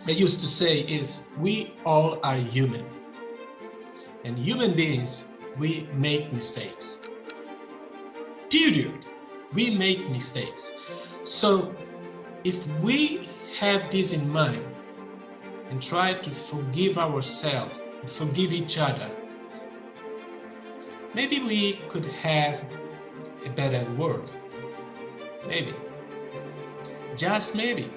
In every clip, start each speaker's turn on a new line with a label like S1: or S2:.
S1: I used to say is we all are human. And human beings, we make mistakes. Period. We make mistakes. So if we have this in mind and try to forgive ourselves, forgive each other, maybe we could have a better world. Maybe. Just maybe.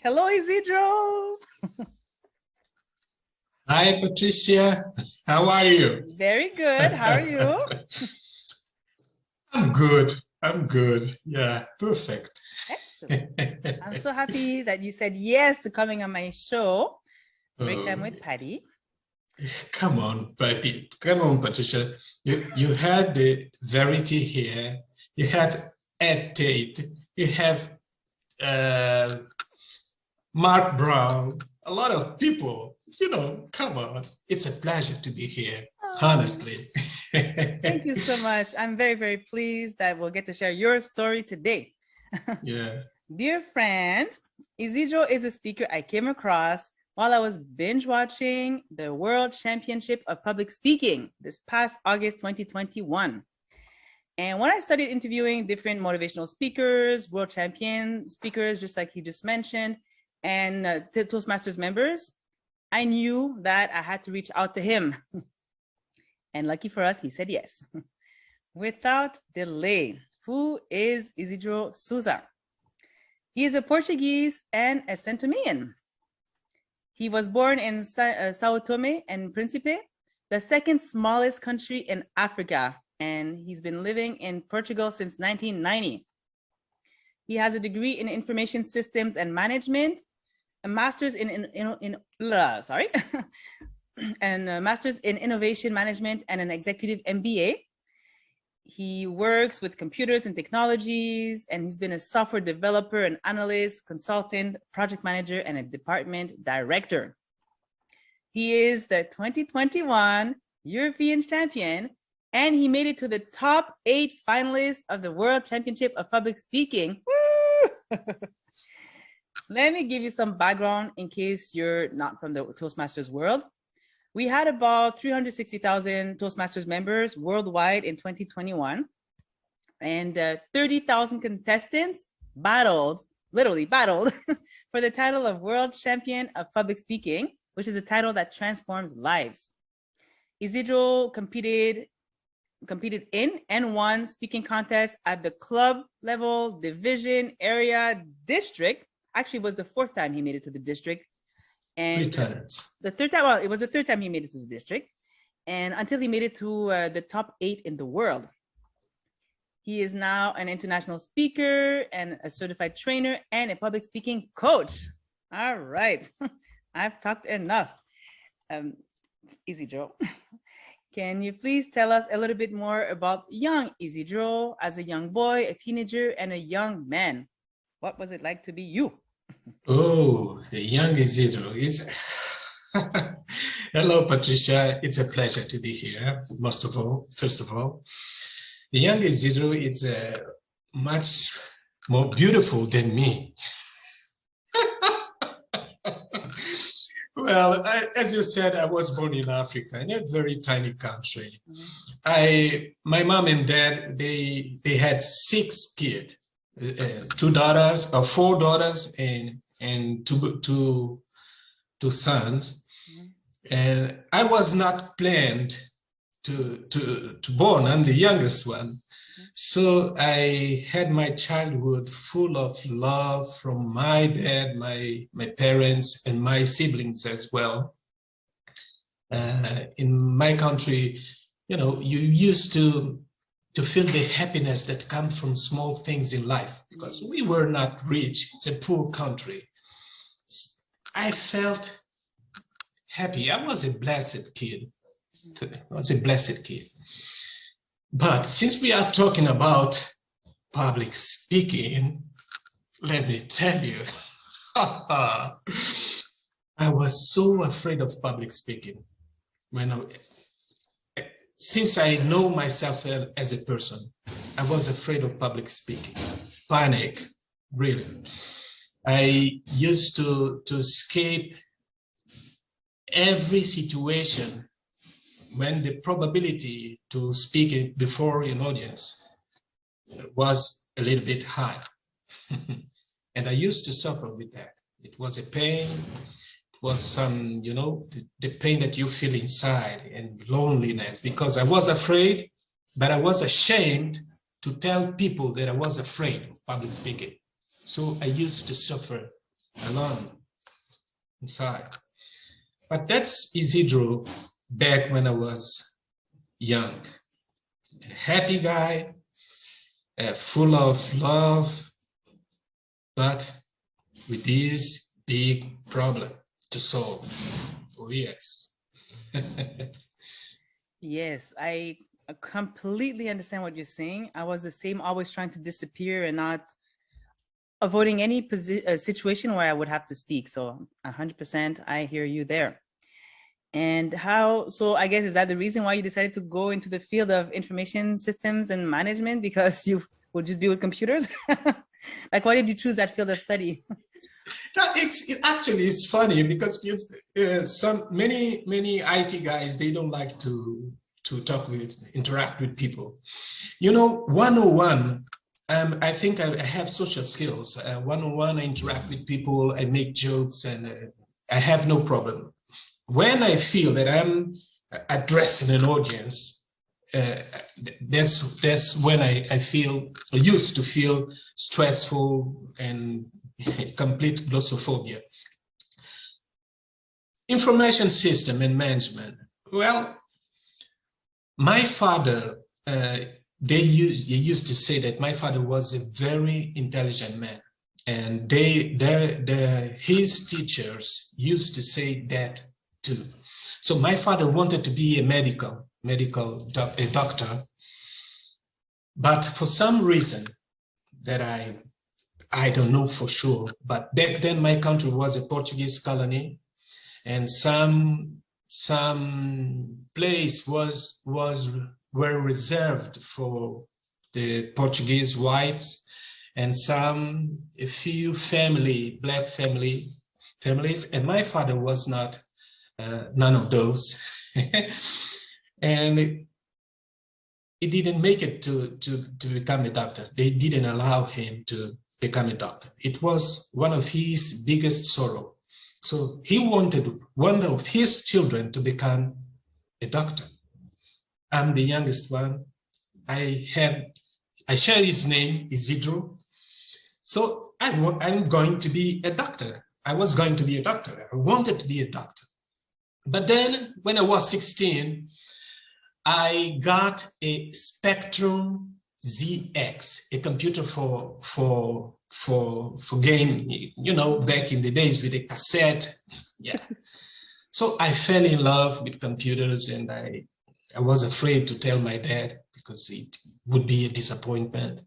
S2: Hello, Izidro.
S1: Hi, Patricia. How are you?
S2: Very good. How are you?
S1: I'm good. I'm good. Yeah, perfect.
S2: Excellent. I'm so happy that you said yes to coming on my show, Break Time with Patty.
S1: Come on, Patty. Come on, Patricia. You had the Verity here. You have Ed Tate. You have Mark Brown. A lot of people. You know, come on. It's a pleasure to be here, honestly.
S2: Thank you so much. I'm very, very pleased that we'll get to share your story today.
S1: Yeah.
S2: Dear friend, Izidro is a speaker I came across while I was binge watching the World Championship of Public Speaking this past August 2021. And when I started interviewing different motivational speakers, world champion speakers, just like he just mentioned, and Toastmasters members, I knew that I had to reach out to him. And lucky for us, he said yes. Without delay, who is Izidro Sousa? He is a Portuguese and a Santomean. He was born in Sao Tome and Principe, the second smallest country in Africa, and he's been living in Portugal since 1990. He has a degree in information systems and management, a master's and a master's in innovation management and an executive MBA. He works with computers and technologies, and he's been a software developer, an analyst, consultant, project manager, and a department director. He is the 2021 European champion, and he made it to the top 8 finalists of the World Championship of Public Speaking. Woo! Let me give you some background in case you're not from the Toastmasters world. We had about 360,000 Toastmasters members worldwide in 2021, and 30,000 contestants literally battled for the title of World Champion of Public Speaking, which is a title that transforms lives. Izidro competed in and won speaking contests at the club level, division, area, district. Actually, it was the 4th time he made it to the district. And
S1: 3 times.
S2: The 3rd time, well, it was the 3rd time he made it to the district, and until he made it to the top 8 in the world. He is now an international speaker and a certified trainer and a public speaking coach. All right, I've talked enough. Izidro, can you please tell us a little bit more about young Izidro as a young boy, a teenager, and a young man? What was it like to be you?
S1: Oh, the young Izidro. It's hello, Patricia. It's a pleasure to be here. First of all, the young Izidro is much more beautiful than me. Well, as you said, I was born in Africa, in a very tiny country. My mom and dad, they had 6 kids. 4 daughters and two sons, and I was not planned to born. I'm the youngest one, so I had my childhood full of love from my dad, my parents, and my siblings as well. In my country, you know, you used to feel the happiness that comes from small things in life, because we were not rich. It's a poor country. I felt happy. I was a blessed kid. But since we are talking about public speaking, let me tell you, I was so afraid of public speaking when since I know myself as a person, I was afraid of public speaking, panic, really. I used to escape every situation when the probability to speak before an audience was a little bit high. And I used to suffer with that. It was a pain, it was some, you know, the pain that you feel inside and loneliness, because I was afraid, but I was ashamed to tell people that I was afraid of public speaking. So I used to suffer alone inside. But that's Izidro back when I was young. A happy guy, full of love, but with this big problem to solve. Oh, yes.
S2: Yes, I completely understand what you're saying. I was the same, always trying to disappear and not avoiding any situation where I would have to speak. So 100%, I hear you there. And how, so I guess, is that the reason why you decided to go into the field of information systems and management, because you would just be with computers? Like, why did you choose that field of study?
S1: No, actually, it's funny because many IT guys, they don't like to interact with people. You know, 101, I think I have social skills. 101, I interact with people, I make jokes, and I have no problem. When I feel that I'm addressing an audience, that's when I used to feel stressful and complete claustrophobia. Information system and management. Well, my father, they used to say that my father was a very intelligent man, and his teachers used to say that too. So my father wanted to be a doctor, but for some reason that I don't know for sure, but back then my country was a Portuguese colony, and some place were reserved for the Portuguese whites, and a few black families, and my father was not none of those. And he didn't make it to become a doctor. They didn't allow him to become a doctor. It was one of his biggest sorrow. So he wanted one of his children to become a doctor. I'm the youngest one. I share his name, Izidro. So I'm going to be a doctor. I was going to be a doctor. I wanted to be a doctor. But then when I was 16, I got a Spectrum ZX, a computer for game, you know, back in the days with a cassette. Yeah. So I fell in love with computers, and I was afraid to tell my dad because it would be a disappointment.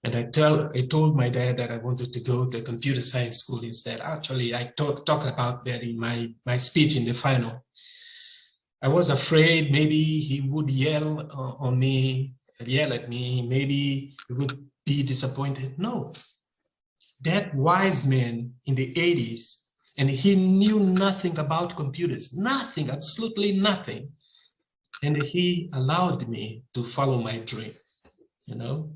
S1: And I told my dad that I wanted to go to a computer science school instead. Actually, I talk about that in my speech in the final. I was afraid maybe he would yell at me, maybe he would be disappointed. No, that wise man in the 80s, and he knew nothing about computers, nothing, absolutely nothing. And he allowed me to follow my dream, you know?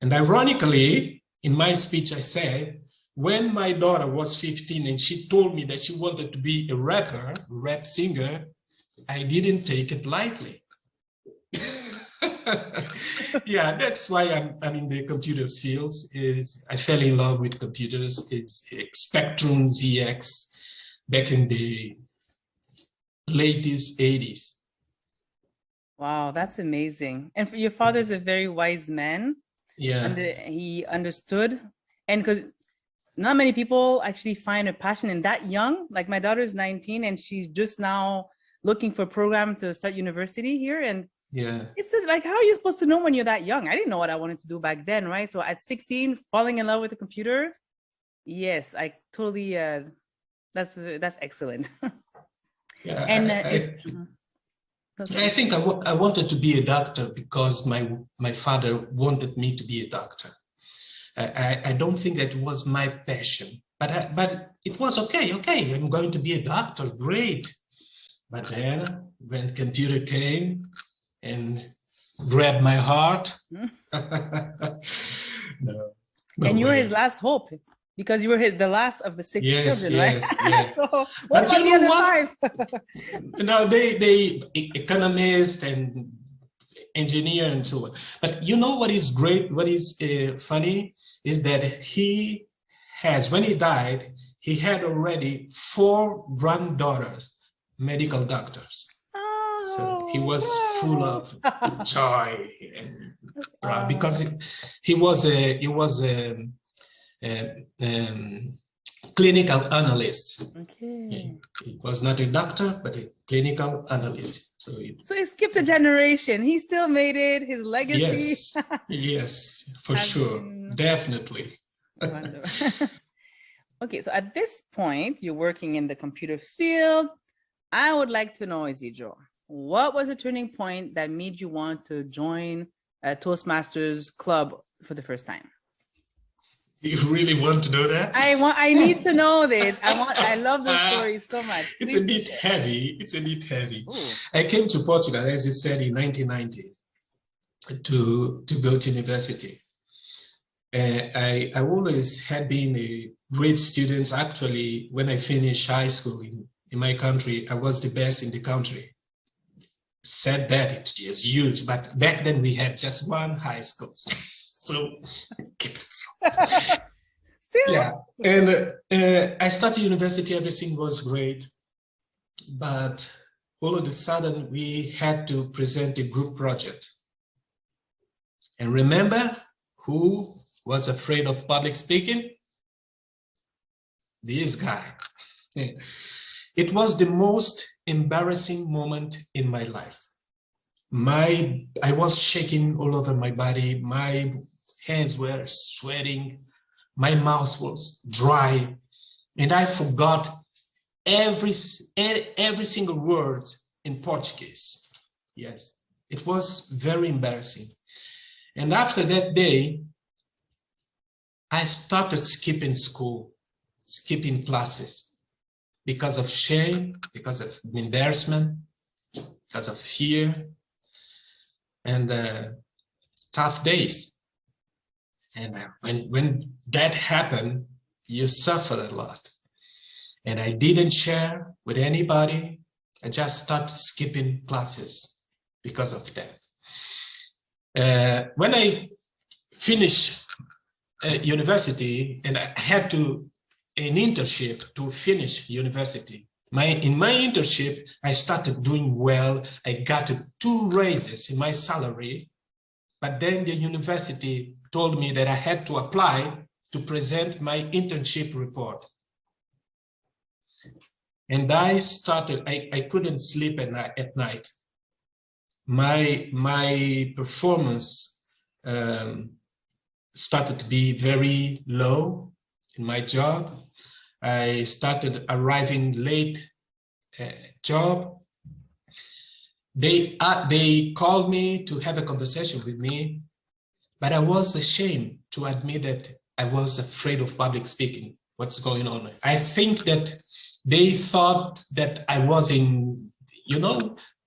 S1: And ironically, in my speech, I said, when my daughter was 15 and she told me that she wanted to be a rap singer, I didn't take it lightly. Yeah, that's why I'm in the computer fields. I fell in love with computers. It's Spectrum ZX back in the latest 80s.
S2: Wow, that's amazing. And your father's a very wise man.
S1: Yeah.
S2: And he understood. And because not many people actually find a passion in that young. Like my daughter is 19 and she's just now looking for a program to start university here. And
S1: Yeah.
S2: It's just like, how are you supposed to know when you're that young? I didn't know what I wanted to do back then, right? So at 16, falling in love with a computer. Yes, I totally, that's excellent.
S1: Yeah.
S2: And
S1: I think I wanted to be a doctor because my father wanted me to be a doctor. I don't think that was my passion, but it was okay. Okay, I'm going to be a doctor. Great. But then when computer came and grabbed my heart, no,
S2: and you were
S1: way.
S2: his last hope because you were the last of the 6 children, right?
S1: Yes.
S2: So what
S1: But
S2: about
S1: you
S2: the
S1: know
S2: other
S1: what?
S2: 5?
S1: No, they economists and engineer and so on. But you know what is great? What is funny is that he has, when he died, he had already 4 granddaughters, medical doctors. So he was full of joy and proud because he was a clinical analyst.
S2: Okay.
S1: He was not a doctor, but a clinical analyst. So
S2: he skipped a generation. He still made it. His legacy.
S1: Yes, for sure, definitely.
S2: Wonderful. Okay, so at this point, you're working in the computer field. I would like to know, Izidro, what was a turning point that made you want to join a Toastmasters club for the first time?
S1: You really want to know that?
S2: I need to know this. I love the story so much.
S1: It's a bit heavy. Ooh. I came to Portugal, as you said, in 1990 to go to university. I always had been a great student. Actually, when I finished high school in my country, I was the best in the country. Said that it is huge, but back then we had just 1 high school. So keep it. Yeah, and I started university, everything was great, but all of a sudden we had to present a group project. And remember who was afraid of public speaking? This guy. It was the most embarrassing moment in my life. I was shaking all over my body, my hands were sweating, my mouth was dry, and I forgot every single word in Portuguese. Yes, it was very embarrassing. And after that day, I started skipping school, skipping classes because of shame, because of embarrassment, because of fear, and tough days. And when that happened, you suffer a lot. And I didn't share with anybody. I just started skipping classes because of that. When I finished university, and I had an internship to finish university. In my internship, I started doing well. I got 2 raises in my salary, but then the university told me that I had to apply to present my internship report. And I couldn't sleep at night. My performance started to be very low in my job. I started arriving late job. They called me to have a conversation with me, but I was ashamed to admit that I was afraid of public speaking. What's going on? I think that they thought that I was in,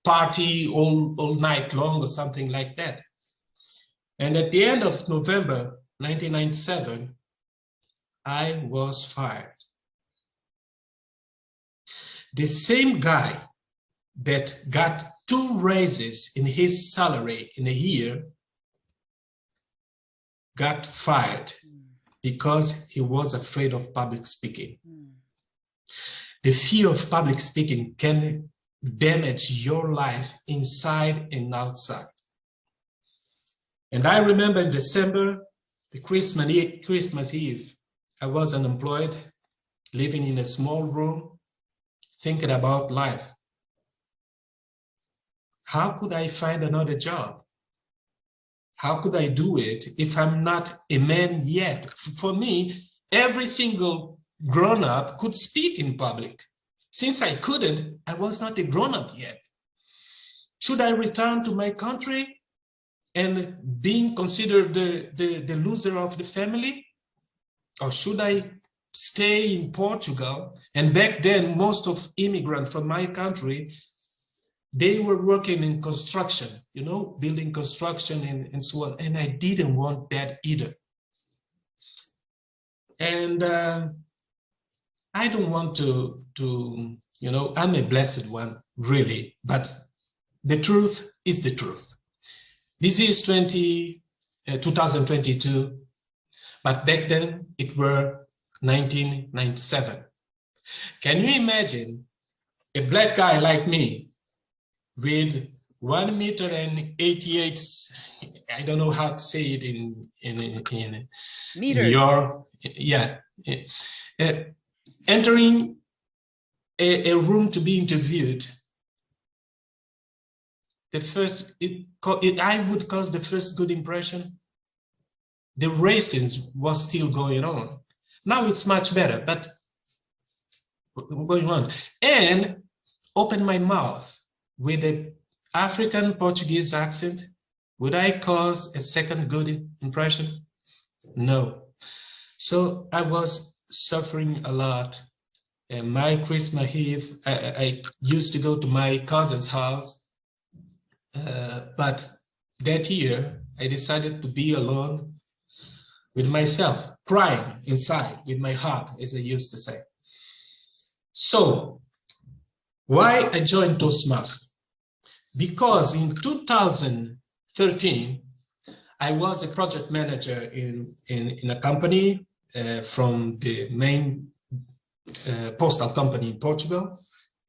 S1: party all night long or something like that. And at the end of November 1997, I was fired. The same guy that got 2 raises in his salary in a year got fired because he was afraid of public speaking. The fear of public speaking can damage your life inside and outside. And I remember in December, the Christmas Eve, I was unemployed, living in a small room, thinking about life. how could I find another job? How could I do it if I'm not a man yet? For me, every single grown-up could speak in public. Since I couldn't, I was not a grown-up yet. Should I return to my country and being considered the loser of the family? Or should I stay in Portugal? And back then, most of immigrants from my country, they were working in construction, you know, building construction and so on. And I didn't want that either. And I don't want to, you know, I'm a blessed one, really, but the truth is the truth. This is 2022, but back then it were 1997. Can you imagine a black guy like me with 1 meter and 88, I don't know how to say it in
S2: meters.
S1: Entering a room to be interviewed. I would cause the first good impression. The racism was still going on. Now it's much better, but going on. And open my mouth with an African Portuguese accent. Would I cause a second good impression? No. So I was suffering a lot. And my Christmas Eve, I used to go to my cousin's house. But that year, I decided to be alone with myself, crying inside with my heart, as I used to say. So, why I joined Toastmasters? Because in 2013, I was a project manager in a company from the main postal company in Portugal.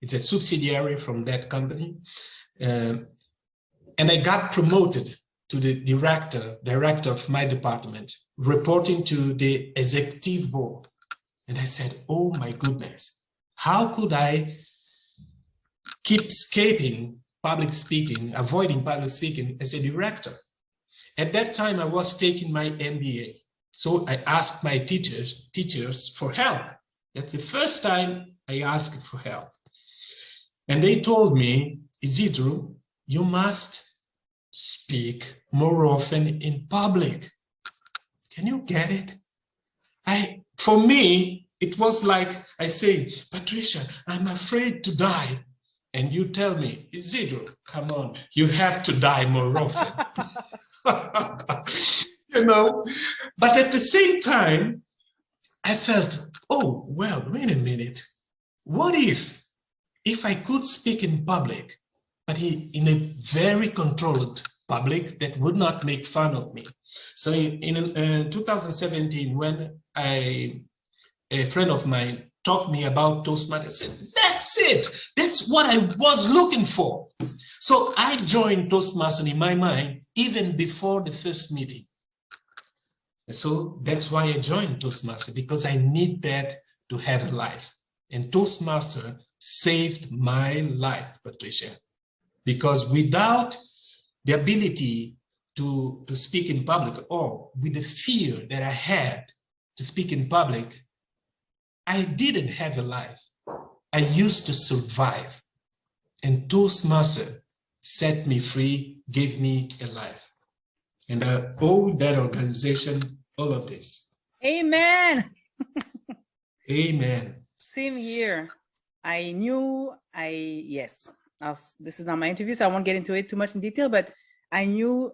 S1: It's a subsidiary from that company. And I got promoted to the director of my department, reporting to the executive board. And I said, oh my goodness, how could I keep escaping public speaking, avoiding public speaking as a director? At that time, I was taking my MBA. So I asked my teachers for help. That's the first time I asked for help. And they told me, Izidro, you must speak more often in public. Can you get it? For me, it was like I say, Patricia, I'm afraid to die. And you tell me, Izidro, come on, you have to die more often. You know, but at the same time, I felt, oh, well, wait a minute. What if I could speak in public, but in a very controlled public that would not make fun of me? So in 2017, when a friend of mine taught me about Toastmasters, I said, that's it. That's what I was looking for. So I joined Toastmasters in my mind, even before the first meeting. So that's why I joined Toastmasters, because I need that to have a life. And Toastmasters saved my life, Patricia, because without the ability to speak in public, or with the fear that I had to speak in public, I didn't have a life. I used to survive. And Toastmasters set me free, gave me a life. And I owe that organization all of this.
S2: Amen.
S1: Amen.
S2: Same here. Yes, this is not my interview, so I won't get into it too much in detail, but I knew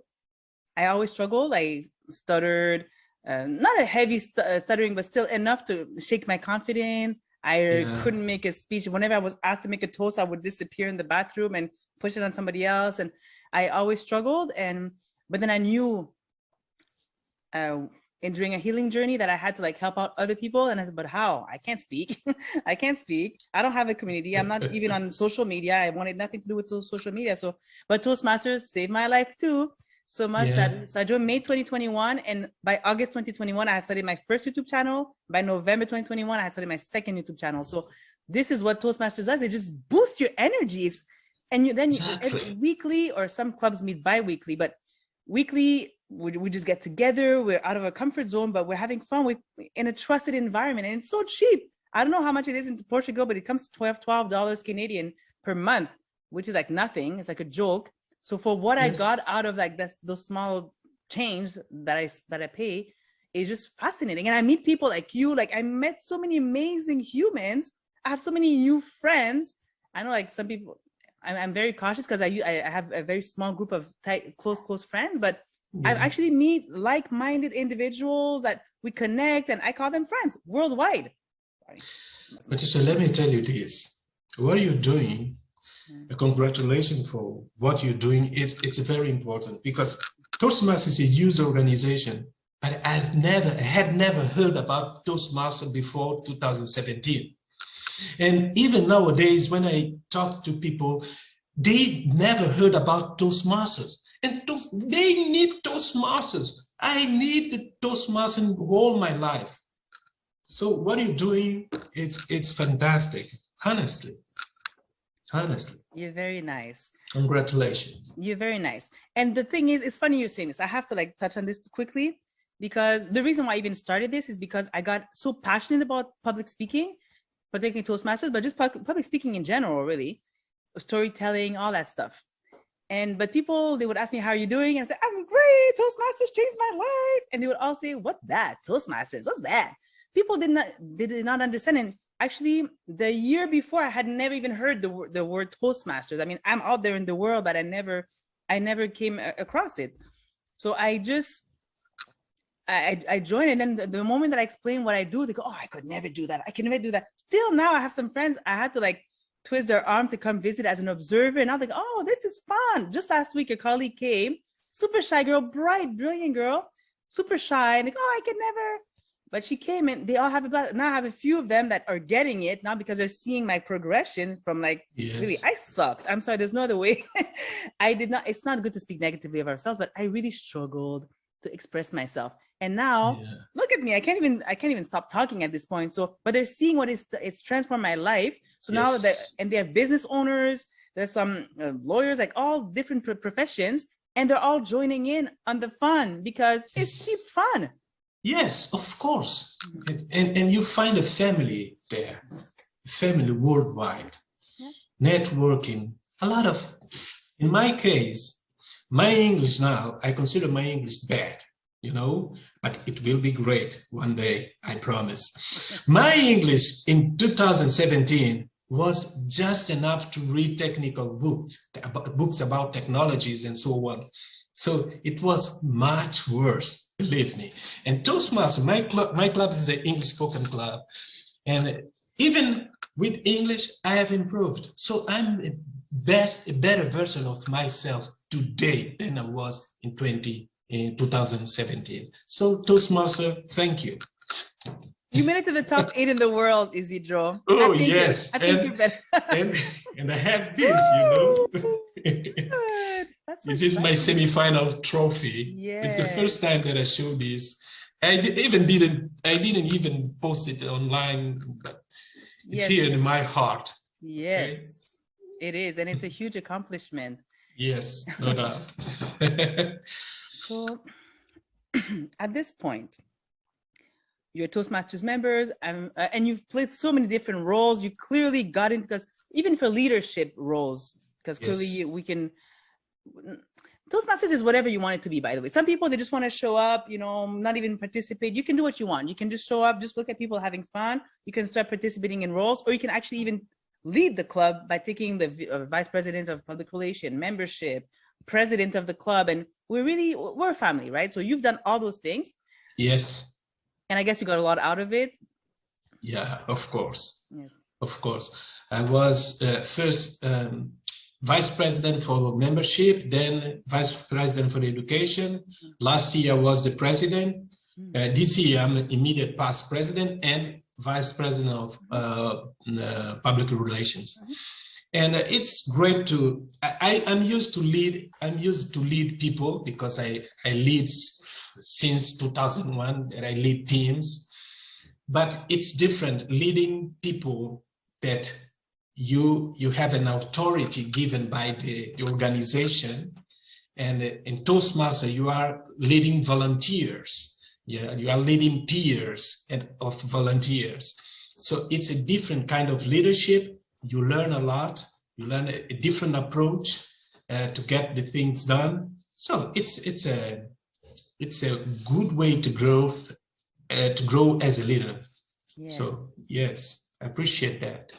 S2: I always struggled. I stuttered, not a heavy stuttering, but still enough to shake my confidence. I couldn't make a speech. Whenever I was asked to make a toast, I would disappear in the bathroom and push it on somebody else. And I always struggled. But then I knew during a healing journey that I had to like help out other people. And I said, but how? I can't speak. I can't speak. I don't have a community. I'm not even on social media. I wanted nothing to do with social media. But Toastmasters saved my life too. So much so I joined May 2021, and by August 2021, I had started my first YouTube channel. By November 2021, I had started my second YouTube channel. So this is what Toastmasters does. They just boost your energy. And then
S1: Exactly.
S2: weekly, or some clubs meet bi-weekly, but weekly, we just get together. We're out of our comfort zone, but we're having fun in a trusted environment. And it's so cheap. I don't know how much it is in Portugal, but it comes to $12 Canadian per month, which is like nothing. It's like a joke. So for what I got out of like those small change that I pay is just fascinating. And I meet people like you. Like I met so many amazing humans. I have so many new friends. I know like some people, I'm very cautious because I have a very small group of tight, close friends, but I actually meet like-minded individuals that we connect, and I call them friends worldwide.
S1: Patricia, let me tell you this. What you're doing, congratulations for what you're doing. It's very important, because Toastmasters is a youth organization, but I had never heard about Toastmasters before 2017. And even nowadays, when I talk to people, they never heard about Toastmasters. And they need Toastmasters. I need the Toastmasters all my life. So what you're doing, it's fantastic. Honestly.
S2: You're very nice.
S1: Congratulations.
S2: You're very nice. And the thing is, it's funny you're saying this. I have to like touch on this quickly, because the reason why I even started this is because I got so passionate about public speaking, particularly Toastmasters, but just public speaking in general, really, storytelling, all that stuff. But people, they would ask me, how are you doing? And I said, I'm great. Toastmasters changed my life. And they would all say, what's that? Toastmasters, what's that? People did not understand. And actually, the year before, I had never even heard the word Toastmasters. I mean, I'm out there in the world, but I never came across it. So I joined, and then the moment that I explain what I do, they go, oh, I could never do that. I can never do that. Still now I have some friends, I had to like twist their arm to come visit as an observer. And I'm like, oh, this is fun. Just last week, a colleague came, super shy girl, bright, brilliant girl, super shy. And like, oh, I could never. But she came, and they all have now I have a few of them that are getting it now, because they're seeing my progression from like, really, I sucked. I'm sorry, there's no other way. It's not good to speak negatively of ourselves, but I really struggled to express myself. And now look at me, I can't even stop talking at this point. So, but they're seeing what it's transformed my life. So now and they have business owners, there's some lawyers, like all different professions, and they're all joining in on the fun, because it's cheap fun.
S1: Yes, of course. And you find a family there, family worldwide, networking, a lot of, in my case, my English now, I consider my English bad, but it will be great one day, I promise. My English in 2017 was just enough to read technical books about technologies and so on. So it was much worse, believe me. And Toastmasters, my club is an English spoken club. And even with English, I have improved. So I'm a better version of myself today than I was in 2017. So Toastmaster, thank you.
S2: You made it to the top 8 in the world, Izidro.
S1: Oh, yes.
S2: I think you're better.
S1: and I have this, This is my semi-final trophy. Yes. It's the first time that I show this. I didn't even post it online, but it's here in my heart.
S2: Yes, okay? It is. And it's a huge accomplishment.
S1: Yes, no doubt.
S2: So at this point, you're Toastmasters members, and you've played so many different roles. You clearly got in, because even for leadership roles, because clearly we can, Toastmasters is whatever you want it to be, by the way. Some people, they just want to show up, not even participate. You can do what you want. You can just show up, just look at people having fun. You can start participating in roles, or you can actually even lead the club by taking the vice president of public relations, membership, president of the club. And we're a family, right? So you've done all those things.
S1: Yes.
S2: And I guess you got a lot out of it.
S1: Yeah, of course.
S2: Yes.
S1: Of course. I was first vice president for membership, then vice president for education. Last year I was the president. This year I'm immediate past president and vice president of public relations. And it's great to, I'm used to lead people, because I lead since 2001, that I lead teams. But it's different leading people that you have an authority given by the organization, and in Toastmaster you are leading volunteers. You are leading peers of volunteers. So it's a different kind of leadership. You learn a lot. You learn a different approach to get the things done. So it's a good way to grow as a leader.
S2: Yes.
S1: So yes, I appreciate that.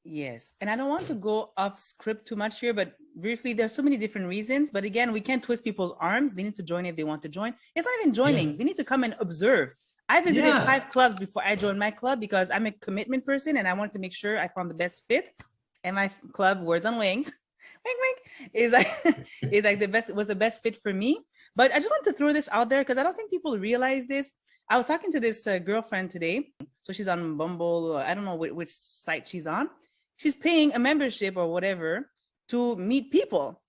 S2: Yes, and I don't want to go off script too much here, but briefly, there's so many different reasons. But again, we can't twist people's arms. They need to join if they want to join. It's not even joining. They need to come and observe. I visited 5 clubs before I joined my club because I'm a commitment person and I wanted to make sure I found the best fit. And my club, Words on Wings, wink, wink, is like the best fit for me. But I just want to throw this out there because I don't think people realize this. I was talking to this girlfriend today. So she's on Bumble. I don't know which site she's on. She's paying a membership or whatever to meet people.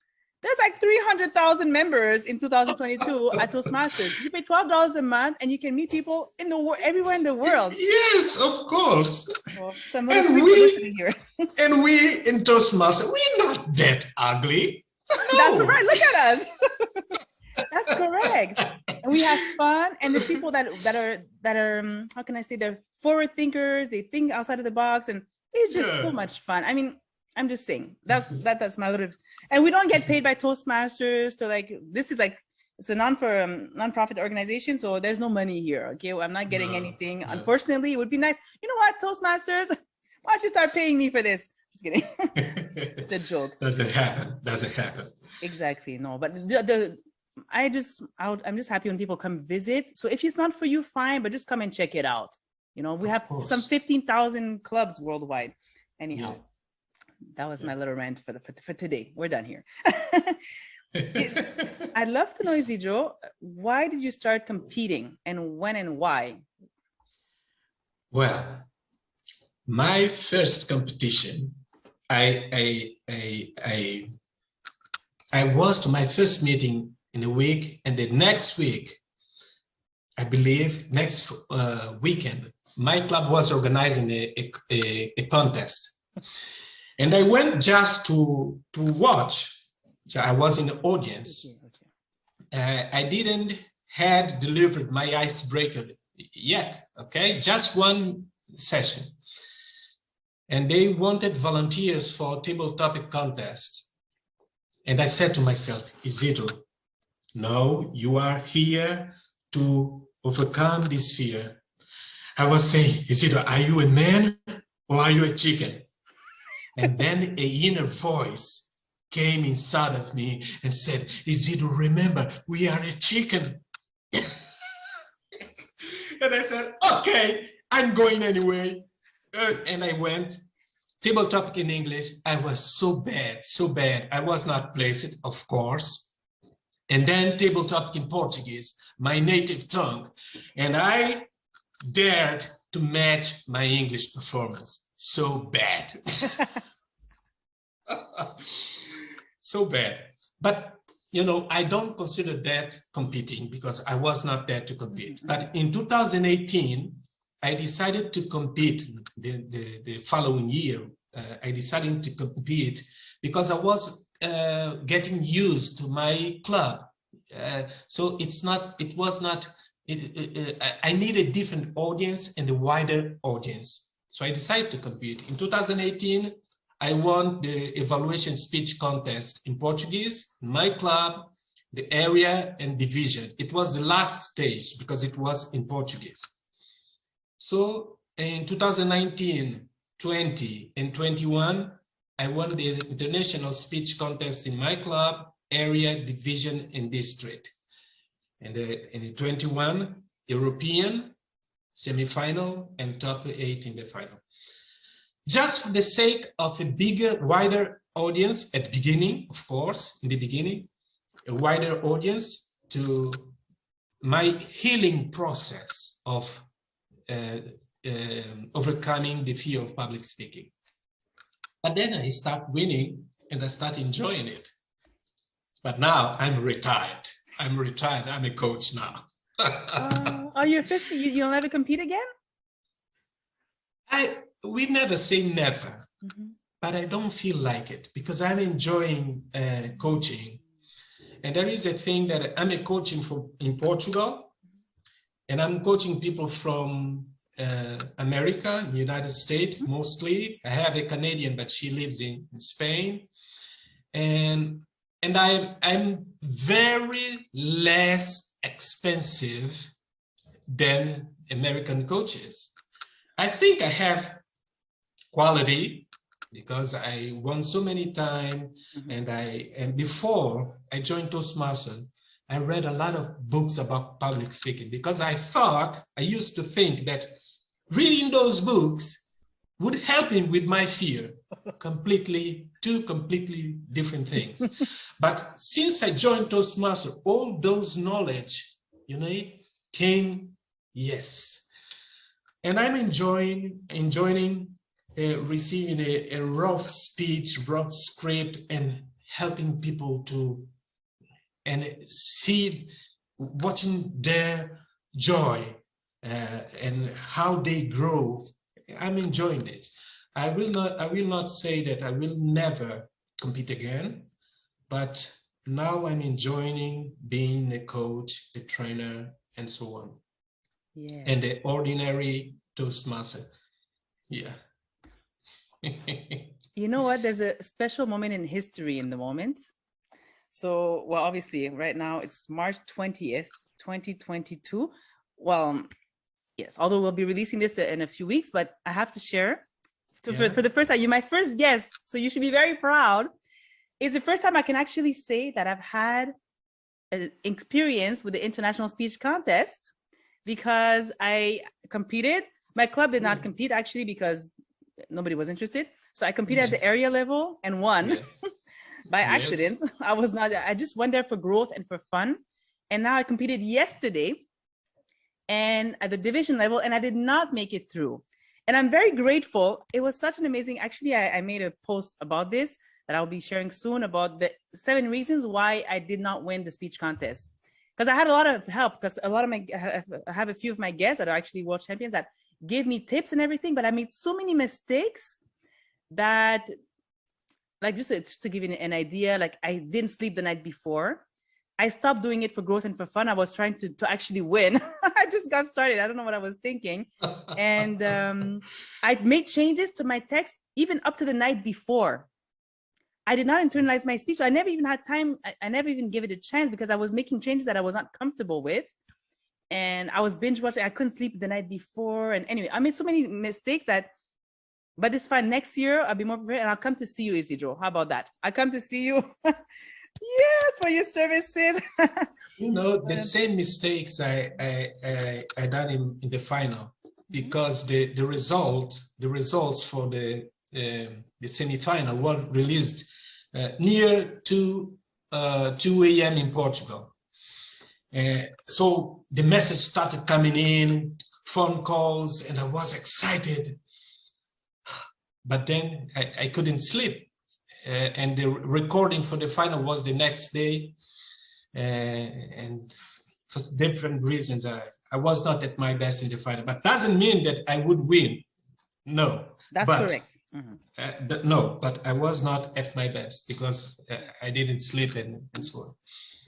S2: There's like 300,000 members in 2022 at Toastmasters. You pay $12 a month and you can meet people in the everywhere in the world.
S1: Yes, of course.
S2: Well, and we
S1: in Toastmasters, we're not that ugly. No.
S2: That's right. Look at us. That's correct. And we have fun. And there's people that are how can I say, they're forward thinkers. They think outside of the box, and it's just so much fun. I mean, I'm just saying that's my little, and we don't get paid by Toastmasters to like, this is like, it's a non-profit organization. So there's no money here. Okay. Well, I'm not getting anything. No. Unfortunately, it would be nice. You know what, Toastmasters, why don't you start paying me for this? Just kidding. It's a joke.
S1: Doesn't happen.
S2: Exactly. No, but I'm just happy when people come visit. So if it's not for you, fine, but just come and check it out. You know, we have some 15,000 clubs worldwide. Anyhow, that was my little rant for today. We're done here. I'd love to know, Izidro, why did you start competing, and when and why?
S1: Well, my first competition, I was to my first meeting in a week, and the next week, I believe next weekend, my club was organizing a contest, and I went just to watch. So I was in the audience. I didn't had delivered my icebreaker yet. Okay, just one session, and they wanted volunteers for table topic contest, and I said to myself, Izidro, no, you are here to overcome this fear. I was saying, Izidro, are you a man or are you a chicken? And then an inner voice came inside of me and said, Izidro, remember, we are a chicken. And I said, okay, I'm going anyway. And I went. Table topic in English. I was so bad. I was not placed, of course. And then table topic in Portuguese, my native tongue. And I dared to match my English performance. So bad. So bad. But, you know, I don't consider that competing because I was not there to compete. But in 2018, I decided to compete the following year. I decided to compete because I was getting used to my club. So I need a different audience and a wider audience. So I decided to compete. In 2018, I won the evaluation speech contest in Portuguese, my club, the area and division. It was the last stage because it was in Portuguese. So in 2019, 20 and 21, I won the international speech contest in my club, area, division, and district. And in 21, European, semi-final, and top 8 in the final. Just for the sake of a bigger, wider audience at the beginning, of course, in the beginning, a wider audience to my healing process of overcoming the fear of public speaking. But then I start winning and I start enjoying it. But now I'm retired. I'm a coach now.
S2: Are you officially, you'll never compete again?
S1: We never say never. but I don't feel like it because I'm enjoying coaching. And there is a thing that I'm a coach in Portugal, and I'm coaching people from America, United States, mostly. I have a Canadian, but she lives in Spain. And I'm very less expensive than American coaches. I think I have quality because I won so many times, and before I joined Toastmasters, I read a lot of books about public speaking because I used to think that reading those books would help him with my fear. Two completely different things. But since I joined Toastmasters, all those knowledge, came, yes. And I'm enjoying receiving a rough speech, rough script, and helping people watching their joy and how they grow. I'm enjoying it. I will not say that I will never compete again, but now I'm enjoying being a coach, a trainer, and so on.
S2: Yeah.
S1: And the ordinary Toastmaster. Yeah.
S2: You know what? There's a special moment in history in the moment. So, well, obviously, right now it's March 20th, 2022. Well, yes, although we'll be releasing this in a few weeks, but I have to share. For the first time, you're my first guest, so you should be very proud. It's the first time I can actually say that I've had an experience with the International Speech Contest because I competed. My club did not compete actually because nobody was interested. So I competed at the area level and won by accident. I just went there for growth and for fun. And now I competed yesterday and at the division level, and I did not make it through. And I'm very grateful. It was such an amazing, actually, I made a post about this that I'll be sharing soon about the 7 reasons why I did not win the speech contest. Because I had a lot of help, because I have a few of my guests that are actually world champions that gave me tips and everything, but I made so many mistakes that, like, just to give you an idea, like I didn't sleep the night before. I stopped doing it for growth and for fun. I was trying to actually win. I just got started. I don't know what I was thinking. And I made changes to my text even up to the night before. I did not internalize my speech. So I never even had time. I never even gave it a chance because I was making changes that I was not comfortable with. And I was binge watching. I couldn't sleep the night before. And anyway, I made so many mistakes but it's fine. Next year, I'll be more prepared and I'll come to see you, Izidro. How about that? I come to see you. Yes, for your services.
S1: The same mistakes I done in the final, because the results for the semi-final were released near 2 a.m. in Portugal. So the message started coming in, phone calls, and I was excited. But then I couldn't sleep. And the recording for the final was the next day. And for different reasons, I was not at my best in the final. But doesn't mean that I would win. No.
S2: That's correct. Mm-hmm.
S1: No, but I was not at my best because I didn't sleep and so on.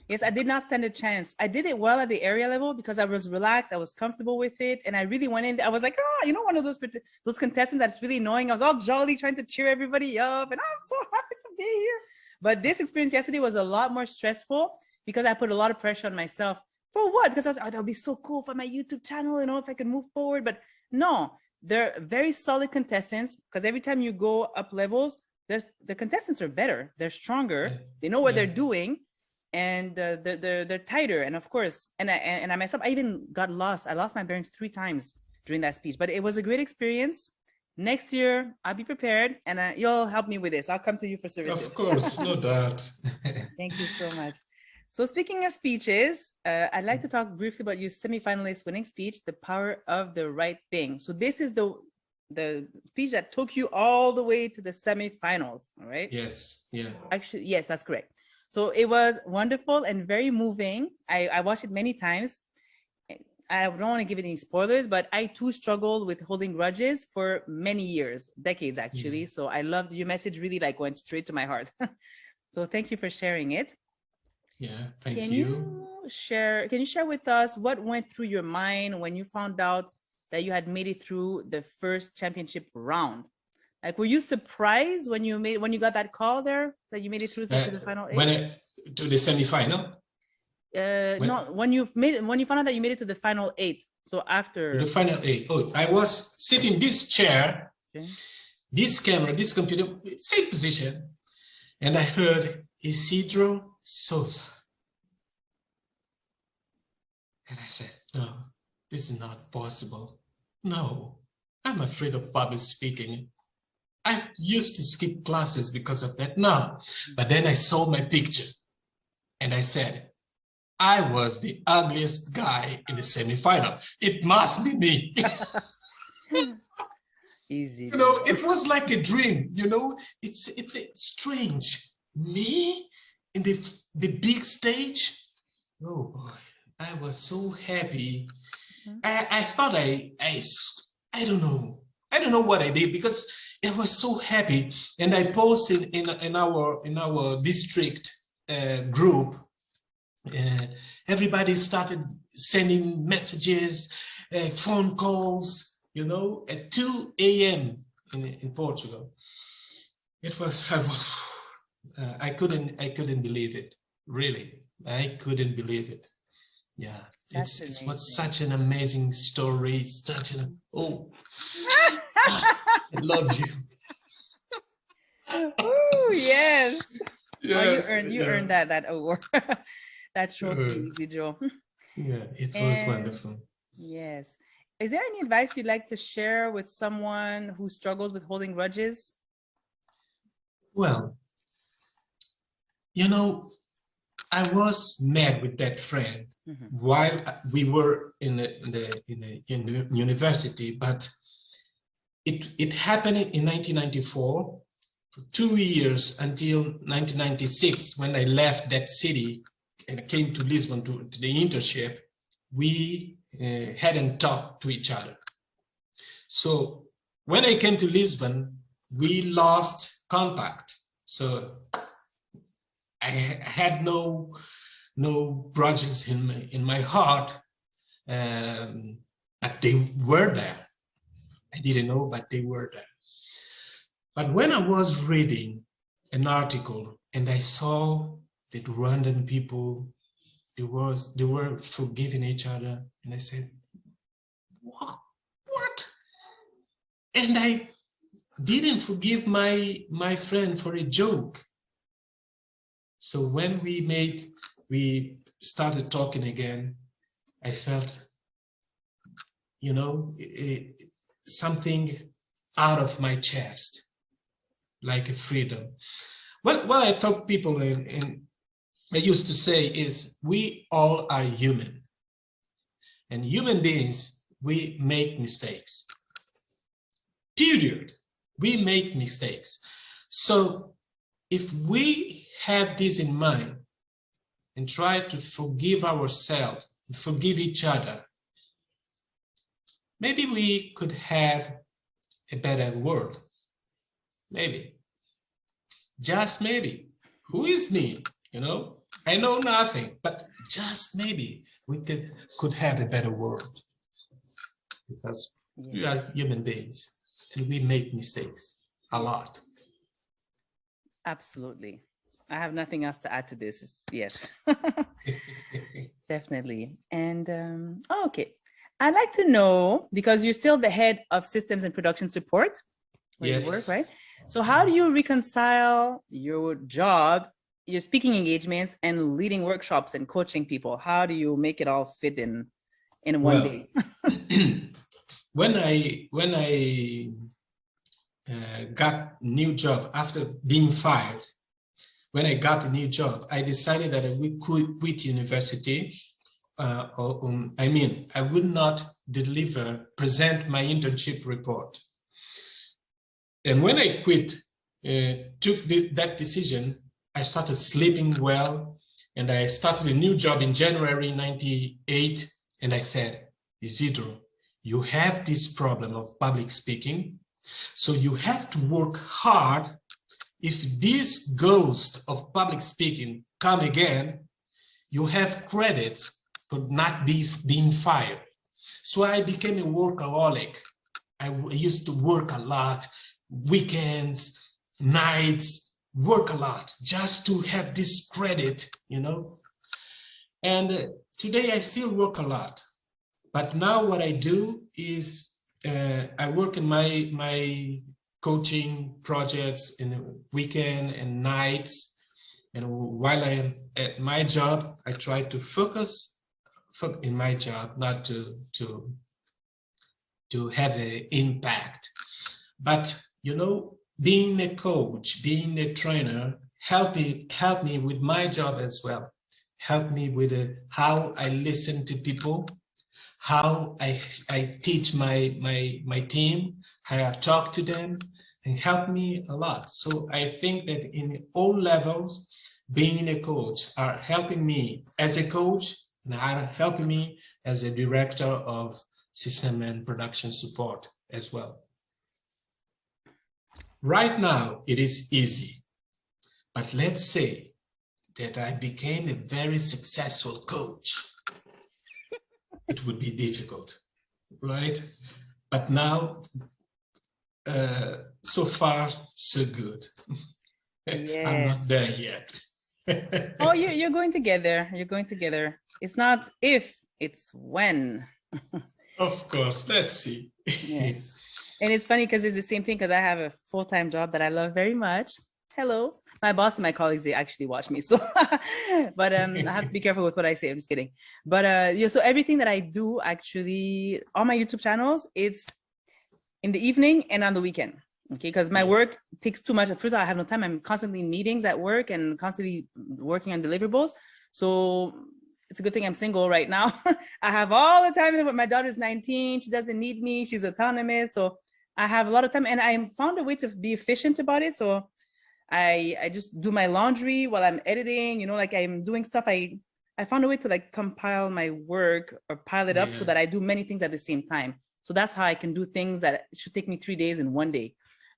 S2: Yes, I did not stand a chance. I did it well at the area level because I was relaxed. I was comfortable with it. And I really went in. I was like, one of those contestants that's really annoying. I was all jolly trying to cheer everybody up. And I'm so happy to be here. But this experience yesterday was a lot more stressful because I put a lot of pressure on myself. For what? Because I was like, that would be so cool for my YouTube channel, if I could move forward. But no, they're very solid contestants because every time you go up levels, the contestants are better. They're stronger. They know what they're doing. And they're tighter. And of course, and I myself, I even got lost. I lost my bearings 3 times during that speech, but it was a great experience. Next year, I'll be prepared and you'll help me with this. I'll come to you for services.
S1: Of course, no doubt.
S2: Thank you so much. So speaking of speeches, I'd like to talk briefly about your semi-finalist winning speech, The Power of the Right Thing. So this is the speech that took you all the way to the semi-finals, all right?
S1: Yes, yeah.
S2: Actually, yes, that's correct. So it was wonderful and very moving. I watched it many times. I don't want to give any spoilers, but I too struggled with holding grudges for many years, decades actually.
S1: Yeah.
S2: So I loved your message, really like went straight to my heart. So thank you for sharing it.
S1: Yeah, thank
S2: Can
S1: you.
S2: can you share with us what went through your mind when you found out that you had made it through the first championship round? Like, were you surprised when you got that call there that you made it through to the final eight?
S1: To the semi-final?
S2: No, when you found out that you made it to the final eight. So after
S1: The final eight. Oh, I was sitting this chair,
S2: okay.
S1: this camera, this computer, same position, and I heard Izidro Sousa. And I said, no, this is not possible. No, I'm afraid of public speaking. I used to skip classes because of that. No, but then I saw my picture and I said, I was the ugliest guy in the semi-final. It must be me.
S2: Easy.
S1: You know, it was like a dream, you know, it's strange. Me in the big stage. Oh boy, I was so happy. I thought I don't know. I don't know what I did because I was so happy. And I posted in our district group. Everybody started sending messages, phone calls, you know, at 2 a.m. in Portugal. I couldn't believe it. Really, I couldn't believe it. Yeah, it was such an amazing story. I love you.
S2: Oh yes.
S1: Yes,
S2: well, you earned that award. That trophy, Izidro.
S1: Yeah, it was wonderful.
S2: Yes. Is there any advice you'd like to share with someone who struggles with holding grudges? Well,
S1: you know, I was mad with that friend while we were in the university, but it happened in 1994, for 2 years until 1996 when I left that city and came to Lisbon to the internship. We hadn't talked to each other. So when I came to Lisbon, we lost contact. So I had no grudges in my heart, but they were there. I didn't know, but they were there. But when I was reading an article and I saw that Rwandan people, they were forgiving each other, and I said, what? And I didn't forgive my friend for a joke. So when we started talking again, I felt, you know, something out of my chest, like a freedom. What I thought people and I used to say is, we all are human, and human beings, we make mistakes. Period. We make mistakes. So if we have this in mind and try to forgive ourselves, forgive each other, maybe we could have a better world. Maybe. Just maybe. Who is me? You know, I know nothing, but just maybe we could have a better world, because we are human beings and we make mistakes a lot.
S2: Absolutely. I have nothing else to add to this. Yes, definitely. And okay, I'd like to know, because you're still the head of systems and production support where you work, right? So how do you reconcile your job, your speaking engagements, and leading workshops and coaching people? How do you make it all fit in one day?
S1: When I got new job after being fired, when I got a new job, I decided that I would quit university. I would not present my internship report. And when I took that decision, I started sleeping well, and I started a new job in January 98, and I said, Isidro, you have this problem of public speaking, so you have to work hard. If this ghost of public speaking come again, you have credits for not being fired. So I became a workaholic. I used to work a lot, weekends, nights, work a lot just to have this credit, you know. And today I still work a lot. But now what I do is I work in my coaching projects in the weekend and nights. And while I am at my job, I try to focus in my job, not to have an impact. But, you know, being a coach, being a trainer, help me with my job as well. Help me with how I listen to people, how I teach my team, how I talk to them, and help me a lot. So I think that in all levels, being a coach are helping me as a coach and are helping me as a director of system and production support as well. Right now, it is easy, but let's say that I became a very successful coach. It would be difficult, right? But now, so far, so good. Yes. I'm not there yet.
S2: Oh, you're going to get there. You're going to get there. It's not if, it's when.
S1: Of course, let's see.
S2: Yes. And it's funny because it's the same thing, because I have a full-time job that I love very much. Hello. My boss and my colleagues, they actually watch me. So, but I have to be careful with what I say. I'm just kidding. But yeah, so everything that I do actually on my YouTube channels, it's in the evening and on the weekend. Okay, because my work takes too much. At first, I have no time. I'm constantly in meetings at work and constantly working on deliverables. So it's a good thing I'm single right now. I have all the time. My daughter's 19. She doesn't need me. She's autonomous. So I have a lot of time, and I found a way to be efficient about it. So I just do my laundry while I'm editing, you know, like I'm doing stuff. I found a way to like compile my work or pile it up so that I do many things at the same time. So that's how I can do things that should take me 3 days in one day.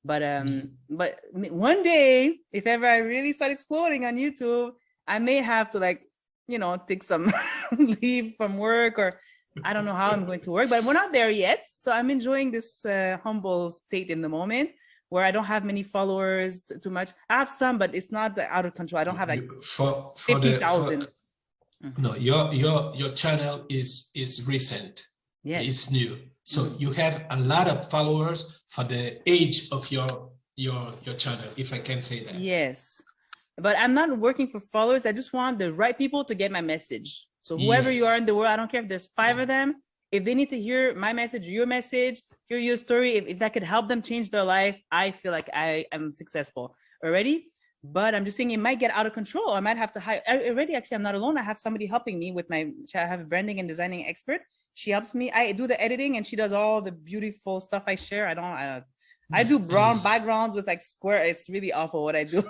S2: But one day, if ever I really start exploding on YouTube, I may have to, like, you know, take some leave from work, or I don't know how I'm going to work, but we're not there yet. So I'm enjoying this humble state in the moment, where I don't have many followers too much. I have some, but it's not out of control. I don't have like 50,000.
S1: No, your channel is recent.
S2: Yeah,
S1: it's new. So you have a lot of followers for the age of your channel, if I can say that. Yes,
S2: but I'm not working for followers. I just want the right people to get my message. So whoever you are in the world, I don't care if there's 5 of them. If they need to hear my message, your message, hear your story, if that could help them change their life, I feel like I am successful already. But I'm just saying it might get out of control. I might have to hire already. Actually, I'm not alone. I have somebody helping me with I have a branding and designing expert. She helps me. I do the editing and she does all the beautiful stuff I share. I do brown backgrounds with like square. It's really awful what I do.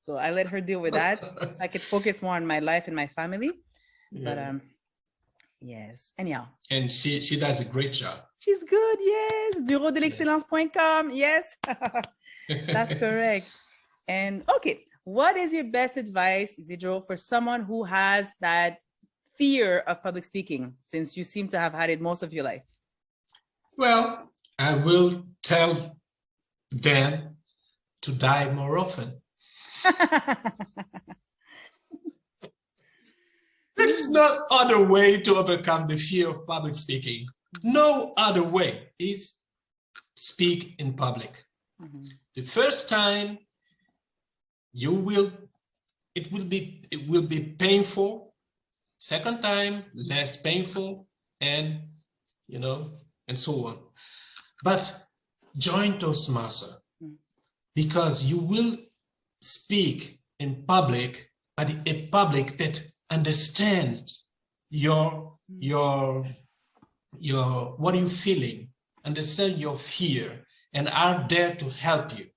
S2: So I let her deal with that. So I could focus more on my life and my family. But yes, anyhow.
S1: And she does a great job.
S2: She's good, yes. Bureaudelexcellence.com, yes. That's correct. And okay, what is your best advice, Izidro, for someone who has that fear of public speaking, since you seem to have had it most of your life?
S1: Well, I will tell them to die more often. There's no other way to overcome the fear of public speaking. No other way is speak in public. The first time it will be painful. Second time, less painful, and you know, and so on. But join Toastmasters, because you will speak in public, but a public that understands your what are you feeling, understand your fear, and are there to help you.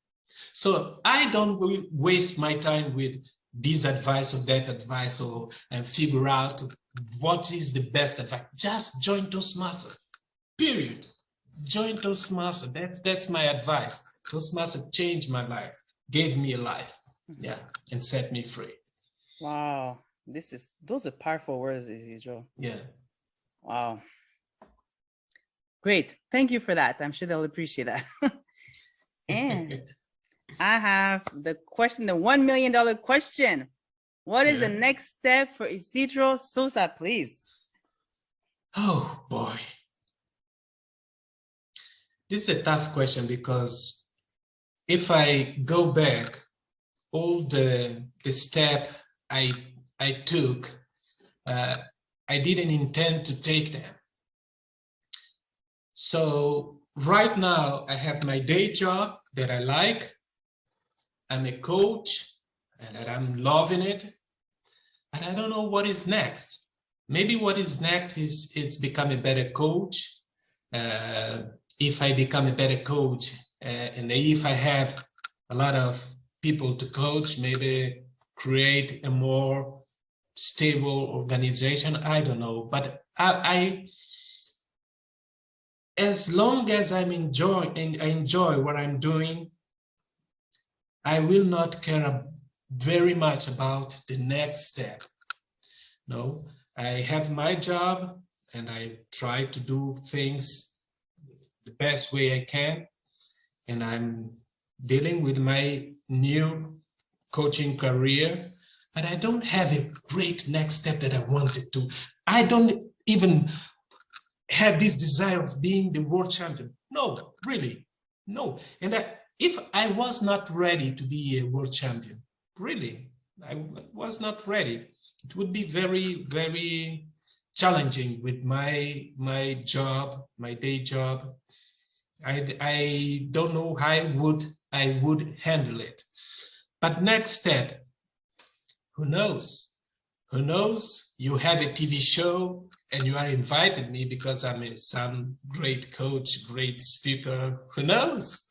S1: So I don't waste my time with this advice or that advice, and figure out what is the best advice. Just join Toastmasters, period. Join Toastmasters. That's my advice. Toastmasters changed my life, gave me a life, yeah, and set me free.
S2: Wow, those are powerful words, Izidro.
S1: Yeah.
S2: Wow. Great. Thank you for that. I'm sure they'll appreciate that. And I have the question, the $1 million question. What is the next step for Izidro Sousa, please?
S1: Oh boy. This is a tough question because if I go back, all the step I took, I didn't intend to take them. So right now I have my day job that I like. I'm a coach and I'm loving it. And I don't know what is next. Maybe what is next is it's become a better coach. If I become a better coach and if I have a lot of people to coach, maybe create a more stable organization. I don't know, but I as long as I'm enjoying and I enjoy what I'm doing, I will not care very much about the next step. No, I have my job and I try to do things the best way I can. And I'm dealing with my new coaching career, but I don't have a great next step that I wanted to. I don't even have this desire of being the world champion. No, really, no. And if I was not ready to be a world champion, really, I was not ready. It would be very, very challenging with my job, my day job. I don't know how I would handle it. But next step, who knows? Who knows? You have a TV show and you are invited me because I'm some great coach, great speaker. Who knows?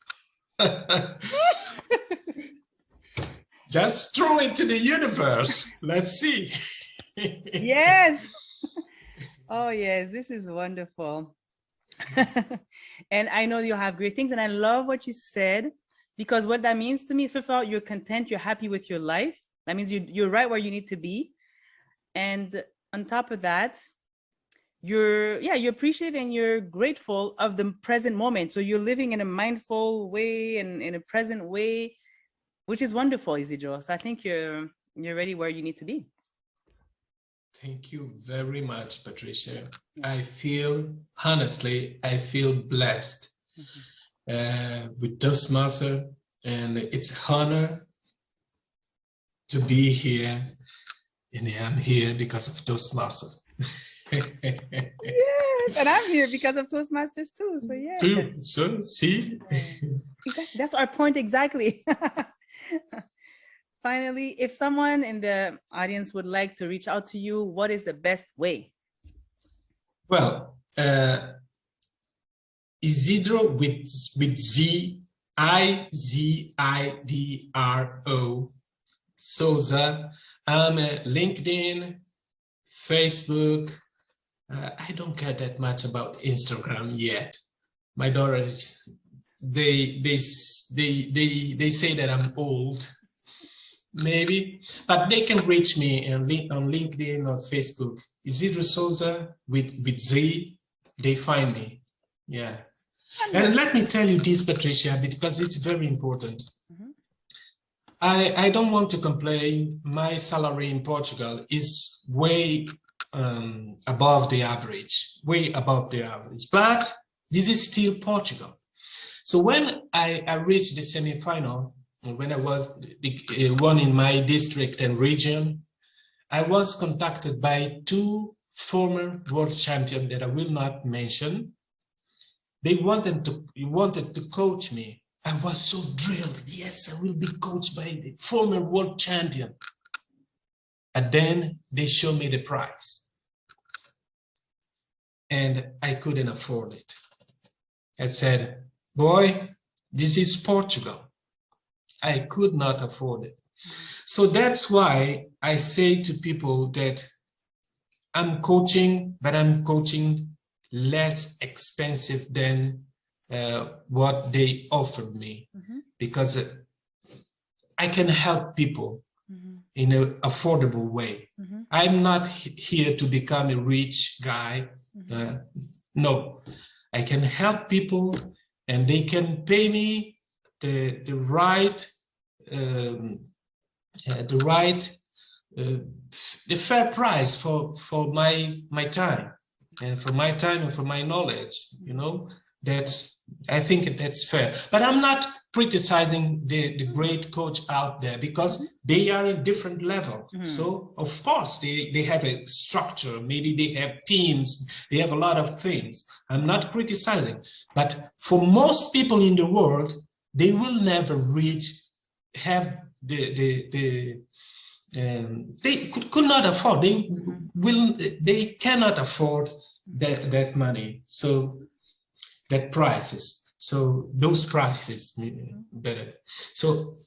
S1: Just throw it to the universe. Let's see.
S2: Yes. Oh, yes. This is wonderful. And I know you'll have great things. And I love what you said, because what that means to me is, first of all, you're content, you're happy with your life. That means you're right where you need to be. And on top of that, you're appreciative and you're grateful of the present moment. So you're living in a mindful way and in a present way, which is wonderful, Izidro. So I think you're ready where you need to be.
S1: Thank you very much, Patricia. I feel, honestly, I feel blessed with Toastmasters, and it's an honor to be here, and I'm here because of Toastmasters.
S2: Yes, and I'm here because of Toastmasters too. So yeah.
S1: So see,
S2: exactly. That's our point exactly. Finally, if someone in the audience would like to reach out to you, what is the best way?
S1: Well, Izidro with Z, I-Z-I-D-R-O, Sousa. I'm LinkedIn, Facebook. I don't care that much about Instagram yet. My daughters, they say that I'm old. Maybe, but they can reach me on LinkedIn or Facebook. Izidro Sousa with Z, they find me. Yeah. And let me tell you this, Patricia, because it's very important. I don't want to complain. My salary in Portugal is way above the average, way above the average, but this is still Portugal. So when I reached the semi-final, when I was the one in my district and region, I was contacted by two former world champions that I will not mention. They wanted to coach me. I was so thrilled. Yes, I will be coached by the former world champion. And then they showed me the price. And I couldn't afford it. I said, boy, this is Portugal. I could not afford it. So that's why I say to people that I'm coaching, but I'm coaching less expensive than what they offered me, because I can help people in an affordable way. I'm not here to become a rich guy. No, I can help people, and they can pay me the fair price for my time, and for my time and for my knowledge. You know, I think that's fair. But I'm not criticizing the great coach out there, because they are a different level. So of course they have a structure, maybe they have teams, they have a lot of things. I'm not criticizing, but for most people in the world, they will never have they could not afford, they cannot afford that money, so that prices, so those prices better. So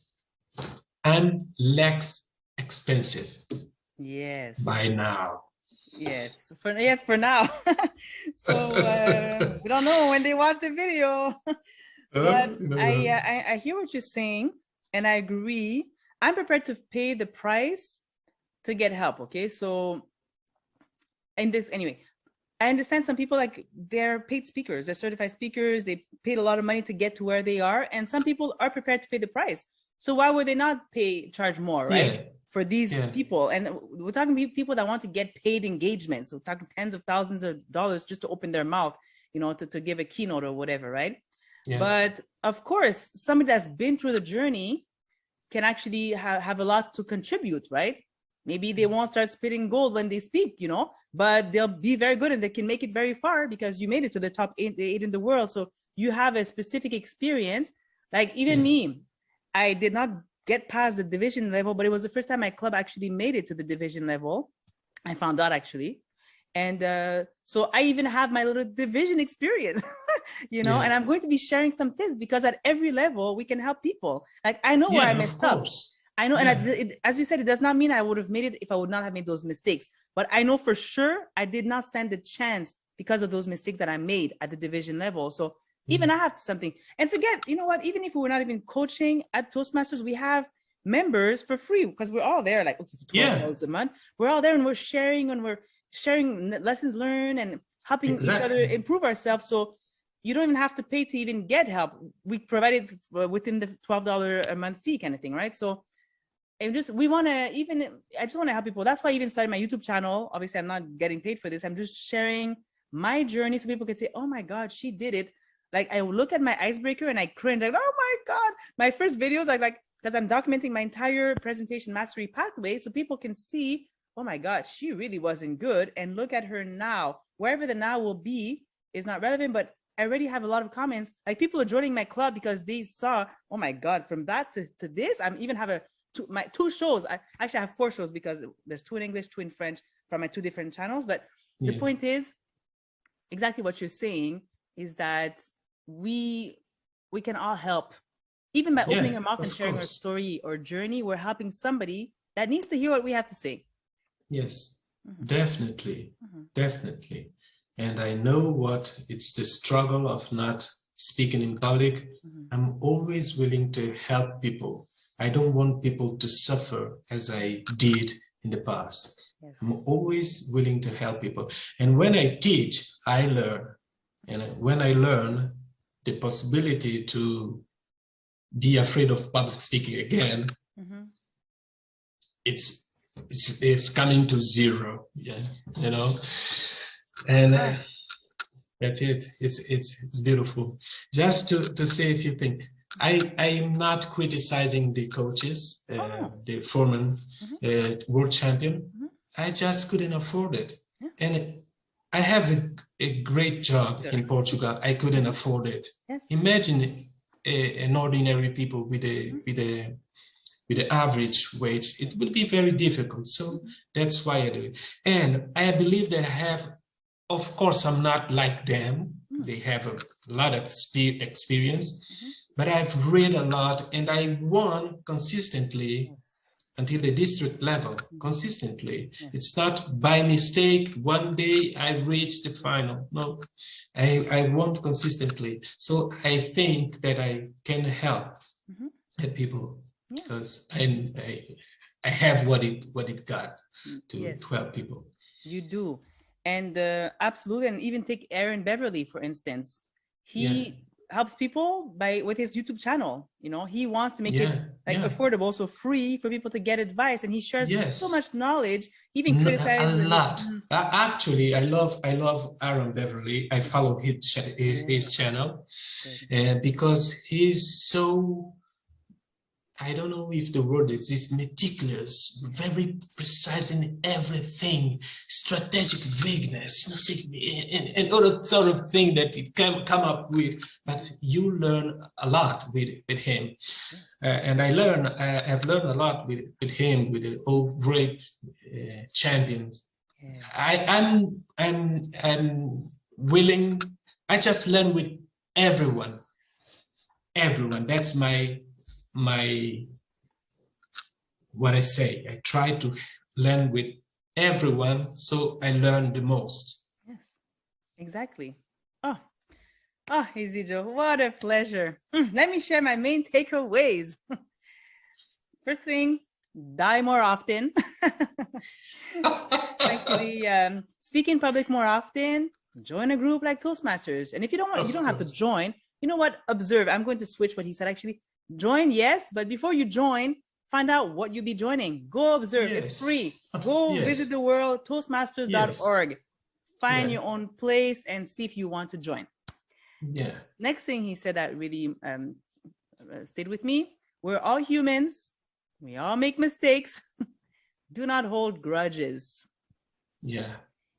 S1: I'm less expensive,
S2: yes,
S1: by now.
S2: Yes, for now. So we don't know when they watch the video. But I hear what you're saying, and I agree. I'm prepared to pay the price to get help. Okay, so in this anyway, I understand some people, like, they're paid speakers, they're certified speakers, they paid a lot of money to get to where they are, and some people are prepared to pay the price. So why would they not charge more, right? For these people? And we're talking about people that want to get paid engagements. So we're talking tens of thousands of dollars just to open their mouth, you know, to give a keynote or whatever, right? But of course, somebody that's been through the journey can actually have a lot to contribute, right? Maybe they won't start spitting gold when they speak, you know, but they'll be very good and they can make it very far because you made it to the top eight in the world. So you have a specific experience. Like even me, I did not get past the division level, but it was the first time my club actually made it to the division level. I found out actually. And so I even have my little division experience, you know, and I'm going to be sharing some tips, because at every level we can help people. Like I know where I messed up. I know, and as you said, it does not mean I would have made it if I would not have made those mistakes. But I know for sure I did not stand a chance because of those mistakes that I made at the division level. So even I have something. And forget, you know what, even if we were not even coaching at Toastmasters, we have members for free, because we're all there, like, okay, for $12 a month. We're all there and we're sharing lessons learned and helping each other improve ourselves. So you don't even have to pay to even get help. We provide it within the $12 a month fee kind of thing, right? So I just want to help people. That's why I even started my YouTube channel. Obviously, I'm not getting paid for this. I'm just sharing my journey so people can say, oh my God, she did it. Like I look at my icebreaker and I cringe, like, oh my God. My first videos, like, because I'm documenting my entire presentation mastery pathway so people can see, oh my God, she really wasn't good. And look at her now. Wherever the now will be is not relevant, but I already have a lot of comments. Like people are joining my club because they saw, oh my God, from that to this. I even have my two shows. I actually have 4 shows because there's 2 in English, 2 in French from my 2 different channels. But the point is exactly what you're saying, is that we can all help. Even by opening our mouth and sharing our story or journey, we're helping somebody that needs to hear what we have to say.
S1: Yes, definitely, definitely. And I know what it's the struggle of not speaking in public. I'm always willing to help people. I don't want people to suffer as I did in the past. I'm always willing to help people. And when I teach, I learn. And when I learn, the possibility to be afraid of public speaking again, it's coming to zero. You know, and that's it. It's beautiful. Just to say a few things. I am not criticizing the coaches, the former world champion. I just couldn't afford it. And I have a great job in Portugal. I couldn't afford it. Imagine an ordinary people with the average wage. It would be very difficult. So that's why I do it. And I believe that I have, of course, I'm not like them. They have a lot of experience. But I've read a lot and I won consistently until the district level consistently. It's not by mistake, one day I reach the final. No, I want consistently. So I think that I can help people because I have what it got to help people.
S2: You do. And absolutely. And even take Aaron Beverly, for instance. He helps people with his YouTube channel. You know, he wants to make it affordable, so free for people to get advice. And he shares so much knowledge, even criticizes
S1: a lot. Actually, I love Aaron Beverly. I follow his channel because he's so, I don't know if the word is meticulous, very precise in everything, strategic vagueness, and other sort of thing that it can come up with. But you learn a lot with him, and I've learned a lot with him, with the all great champions. I'm willing. I just learn with everyone. That's what I say. I try to learn with everyone, so I learn the most.
S2: Yes, exactly. Oh, Izidro, what a pleasure. Let me share my main takeaways. First thing, die more often. Actually, speak in public more often. Join a group like Toastmasters. And if you don't want, you don't have to join. You know what? Observe. I'm going to switch what he said. Actually, join, yes, but before you join, find out what you'll be joining. Go observe. It's free. Go visit the world, toastmasters.org. Find your own place and see if you want to join. Next thing he said that really stayed with me. We're all humans. We all make mistakes. Do not hold grudges.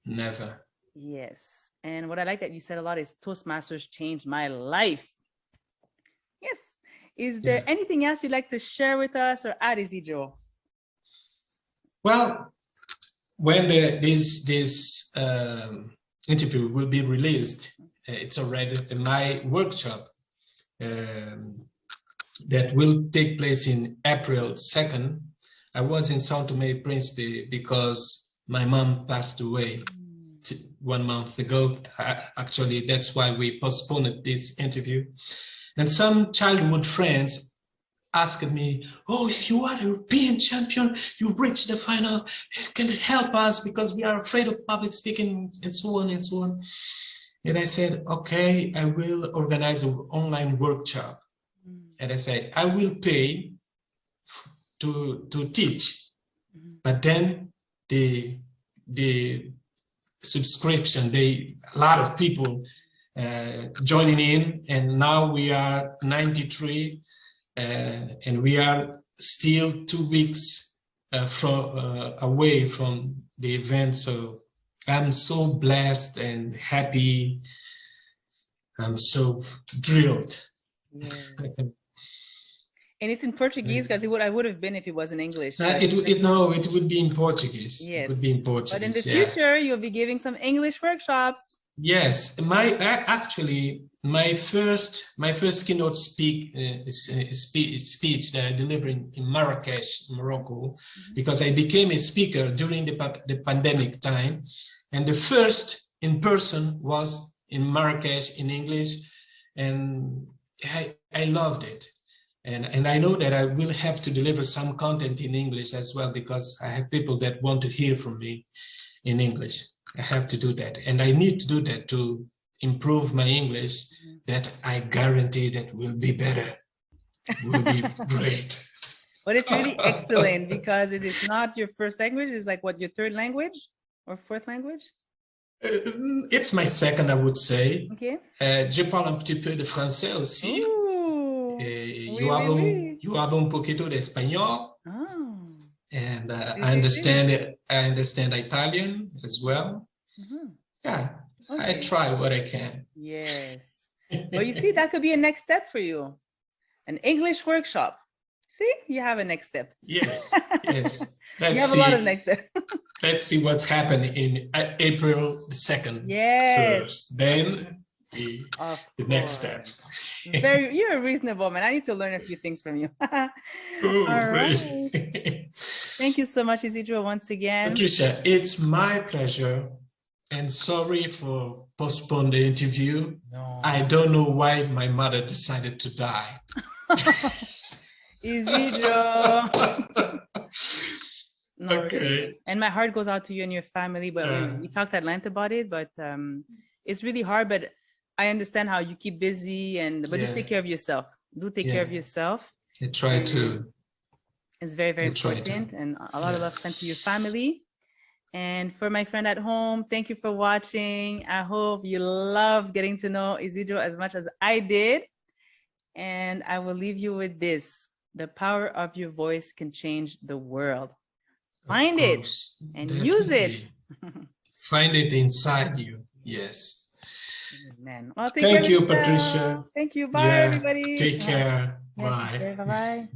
S1: Never.
S2: Yes. And what I like that you said a lot is Toastmasters changed my life. Yes. Is there anything else you'd like to share with us or add, Izidro?
S1: Well, when this interview will be released, it's already in my workshop that will take place in April 2nd. I was in São Tomé e Príncipe because my mom passed away 1 month ago. Actually, that's why we postponed this interview. And some childhood friends asked me, "Oh, you are a European champion. You reached the final. Can you help us? Because we are afraid of public speaking," and so on and so on. And I said, "Okay, I will organize an online workshop." And I said, "I will pay to teach, but then the subscription, a lot of people joining in, and now we are 93, and we are still 2 weeks away from the event. So I'm so blessed and happy. I'm so thrilled."
S2: And it's in Portuguese because I would have been if it was in English.
S1: It would be in Portuguese. Yes. It would be in Portuguese.
S2: But in the future, you'll be giving some English workshops.
S1: Yes, my first keynote speech that I delivered in Marrakesh, Morocco, because I became a speaker during the pandemic time, and the first in person was in Marrakesh in English, and I loved it. And I know that I will have to deliver some content in English as well, because I have people that want to hear from me in English. I have to do that. And I need to do that to improve my English, that I guarantee that will be better, will be great.
S2: But it's really excellent because it is not your first language. It's like what, your third language or fourth language?
S1: It's my second, I would say.
S2: Okay.
S1: Je parle un petit peu de français aussi. Yo hablo un poquito de español.
S2: Oh.
S1: And I understand Italian as well. Yeah, okay. I try what I can.
S2: Yes. Well, you see, that could be a next step for you. An English workshop. See, you have a next step.
S1: Yes, yes.
S2: You have a lot of next steps.
S1: Let's see what's happening in April 2nd.
S2: Yes.
S1: First. Then be
S2: Of
S1: the next step.
S2: course. You're a reasonable man. I need to learn a few things from you.
S1: Oh,
S2: All right.
S1: great.
S2: Thank you so much, Izidro, once again.
S1: Patricia, it's my pleasure. And sorry for postponing the interview.
S2: No.
S1: I don't know why my mother decided to die.
S2: Isidro. No,
S1: Okay.
S2: really. And my heart goes out to you and your family. But we talked at length about it, but it's really hard. But I understand how you keep busy, but just take care of yourself. Do take care of yourself.
S1: I try to.
S2: It's very, very important. And a lot of love sent to your family. And for my friend at home, thank you for watching. I hope you loved getting to know Izidro as much as I did. And I will leave you with this. The power of your voice can change the world. Find it and use it.
S1: Find it inside you. Yes.
S2: Amen. Well,
S1: thank you, Patricia.
S2: Thank you. Bye, everybody.
S1: Take care. Bye.
S2: Bye-bye.